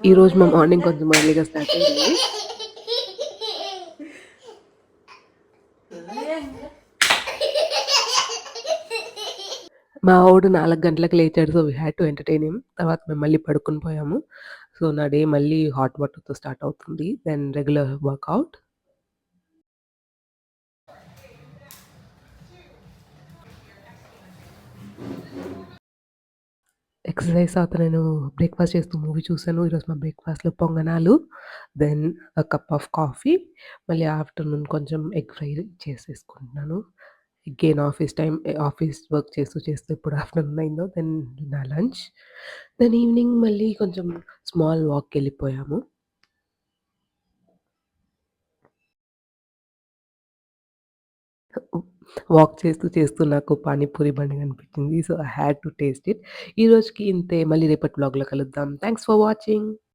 ఈరోజు మా మార్నింగ్ కొంచెం ఎర్లీగా స్టార్ట్ అయింది. మా వోడు 4 గంటలకు లేచాడు. So, we had to entertain him. తర్వాత మేము మళ్ళీ పడుకొని పోయాము. సో, నా డే మళ్ళీ హాట్ వాటర్‌తో స్టార్ట్ అవుతుంది. Then regular work out. ఎక్సర్‌సైజ్ తర్వాత నేను బ్రేక్‌ఫాస్ట్ చేస్తూ మూవీ చూసాను. ఈరోజు మా బ్రేక్‌ఫాస్ట్‌లో పొంగనాలు, దెన్ కప్ ఆఫ్ కాఫీ, మళ్ళీ ఆఫ్టర్‌నూన్ కొంచెం ఎగ్ ఫ్రై చేసేసుకుంటున్నాను. అగైన్ ఆఫీస్ వర్క్ చేస్తూ ఇప్పుడు ఆఫ్టర్‌నూన్ అయిందో దెన్ నా లంచ్. దెన్ ఈవినింగ్ మళ్ళీ కొంచెం స్మాల్ వాక్‌కెళ్ళిపోయాము. చేస్తూ నాకు పానీపూరి బండి కనిపించింది. So, I had to taste it. ఈ రోజుకి ఇంతే. మళ్ళీ రేపటి వ్లాగ్‌లో కలుద్దాం. Thanks for watching.